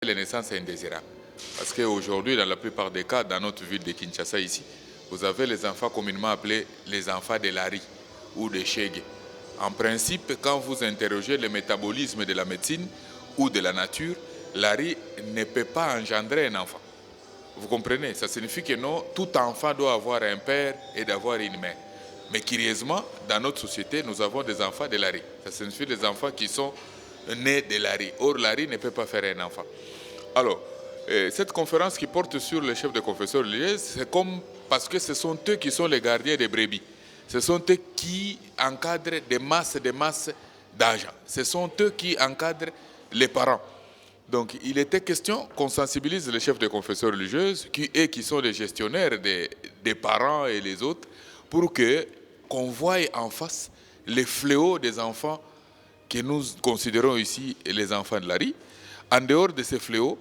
les naissances indésirables. Parce qu'aujourd'hui, dans la plupart des cas, dans notre ville de Kinshasa ici, vous avez les enfants communément appelés les enfants de Lari ou de Chegue. En principe, quand vous interrogez le métabolisme de la médecine ou de la nature, Lari ne peut pas engendrer un enfant. Vous comprenez? Ça signifie que non, tout enfant doit avoir un père et d'avoir une mère. Mais curieusement, dans notre société, nous avons des enfants de Lari. Ça signifie des enfants qui sont nés de Lari. Or, Lari ne peut pas faire un enfant. Alors, cette conférence qui porte sur les chefs de confession religieuse, c'est comme parce que ce sont eux qui sont les gardiens des brebis. Ce sont eux qui encadrent des masses d'argent. Ce sont eux qui encadrent les parents. Donc, il était question qu'on sensibilise les chefs de confession religieuse, qui sont les gestionnaires des parents et les autres, pour qu'on voie en face les fléaux des enfants que nous considérons ici les enfants de la rue. En dehors de ces fléaux,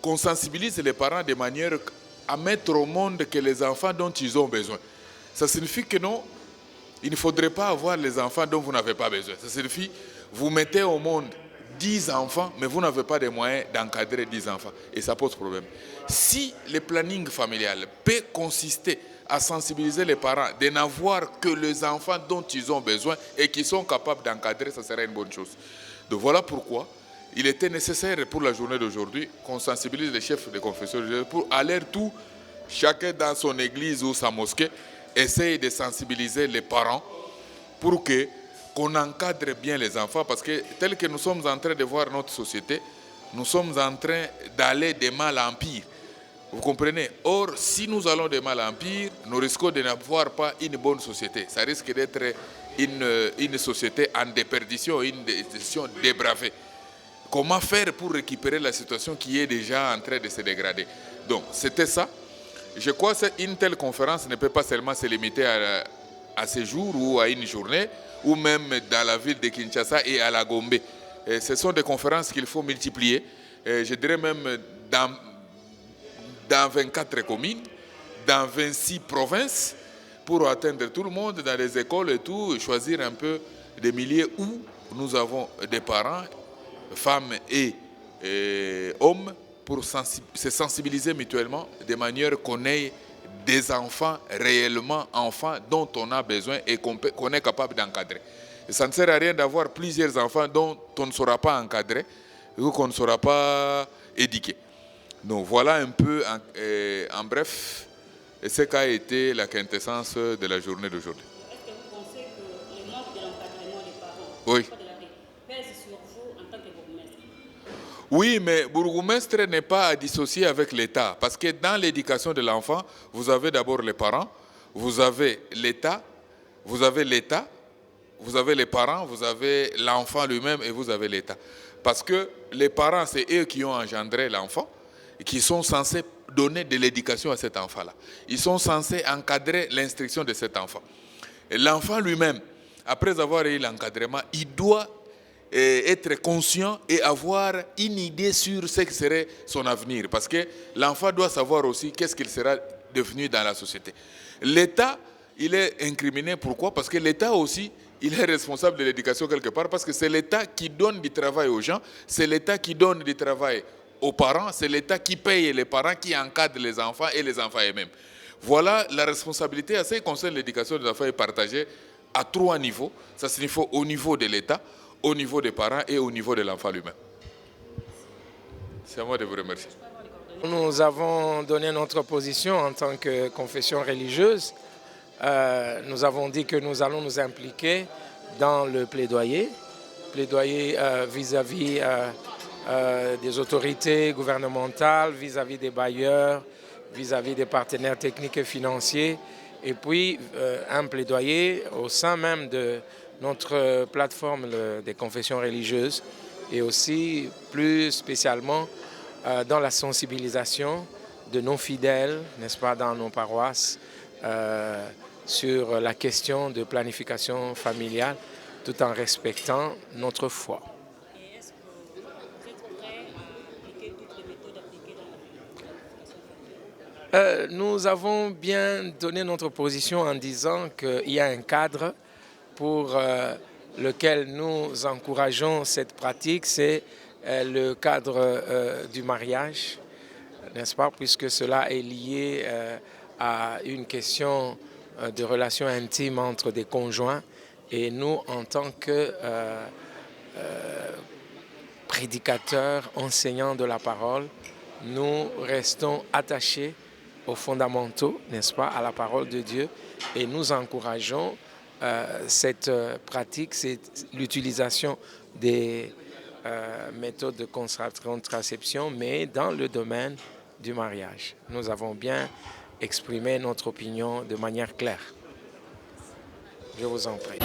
qu'on sensibilise les parents de manière à mettre au monde que les enfants dont ils ont besoin. Ça signifie que non, il ne faudrait pas avoir les enfants dont vous n'avez pas besoin. Ça signifie que vous mettez au monde 10 enfants, mais vous n'avez pas de moyens d'encadrer 10 enfants. Et ça pose problème. Si le planning familial peut consister à sensibiliser les parents de n'avoir que les enfants dont ils ont besoin et qui sont capables d'encadrer, ça serait une bonne chose. Donc voilà pourquoi il était nécessaire pour la journée d'aujourd'hui qu'on sensibilise les chefs de confession religieuse pour à leur tour, chacun dans son église ou sa mosquée, essaye de sensibiliser les parents pour qu'on encadre bien les enfants, parce que tel que nous sommes en train de voir notre société, nous sommes en train d'aller de mal en pire. Vous comprenez? Or, si nous allons de mal en pire, nous risquons de n'avoir pas une bonne société. Ça risque d'être une société en déperdition, une société dépravée. Comment faire pour récupérer la situation qui est déjà en train de se dégrader? Donc, c'était ça. Je crois qu'une telle conférence ne peut pas seulement se limiter à ce jour ou à une journée, ou même dans la ville de Kinshasa et à la Gombe. Et ce sont des conférences qu'il faut multiplier. Et je dirais même dans 24 communes, dans 26 provinces, pour atteindre tout le monde, dans les écoles et tout, et choisir un peu des milieux où nous avons des parents, femmes et hommes, pour se sensibiliser mutuellement de manière qu'on ait des enfants réellement enfants dont on a besoin et qu'on est capable d'encadrer. Ça ne sert à rien d'avoir plusieurs enfants dont on ne saura pas encadrer ou qu'on ne saura pas éduquer. Donc voilà un peu en bref ce qu'a été la quintessence de la journée d'aujourd'hui. Est-ce que vous pensez que le manque de l'encadrement des parents oui. pèse sur vous en tant que bourgmestre? Oui, mais bourgmestre n'est pas à dissocier avec l'État. Parce que dans l'éducation de l'enfant, vous avez d'abord les parents, vous avez l'État, vous avez l'État, vous avez les parents, vous avez l'enfant lui-même et vous avez l'État. Parce que les parents, c'est eux qui ont engendré l'enfant et qui sont censés donner de l'éducation à cet enfant-là. Ils sont censés encadrer l'instruction de cet enfant. Et l'enfant lui-même, après avoir eu l'encadrement, il doit être conscient et avoir une idée sur ce que serait son avenir. Parce que l'enfant doit savoir aussi qu'est-ce qu'il sera devenu dans la société. L'État, il est incriminé. Pourquoi? Parce que l'État aussi, il est responsable de l'éducation quelque part, parce que c'est l'État qui donne du travail aux gens, c'est l'État qui donne du travail aux parents, c'est l'État qui paye les parents, qui encadre les enfants et les enfants eux-mêmes. Voilà, la responsabilité à ce qui concerne l'éducation des enfants est partagée à 3 niveaux. Ça signifie au niveau de l'État, au niveau des parents et au niveau de l'enfant lui-même. C'est à moi de vous remercier. Nous avons donné notre position en tant que confession religieuse. Nous avons dit que nous allons nous impliquer dans le plaidoyer vis-à-vis des autorités gouvernementales, vis-à-vis des bailleurs, vis-à-vis des partenaires techniques et financiers, et puis un plaidoyer au sein même de notre plateforme des confessions religieuses, et aussi plus spécialement dans la sensibilisation de nos fidèles, n'est-ce pas, dans nos paroisses, sur la question de planification familiale, tout en respectant notre foi. Et est-ce que vous êtes prêt à appliquer toutes les méthodes appliquées dans la planification familiale? Nous avons bien donné notre position en disant qu'il y a un cadre pour lequel nous encourageons cette pratique, c'est le cadre du mariage, n'est-ce pas, puisque cela est lié à une question de relation intime entre des conjoints. Et nous, en tant que prédicateurs, enseignants de la parole, nous restons attachés aux fondamentaux, n'est-ce pas, à la parole de Dieu, et nous encourageons cette pratique, c'est l'utilisation des méthodes de contraception, mais dans le domaine du mariage. Nous avons bien exprimé notre opinion de manière claire. Je vous en prie.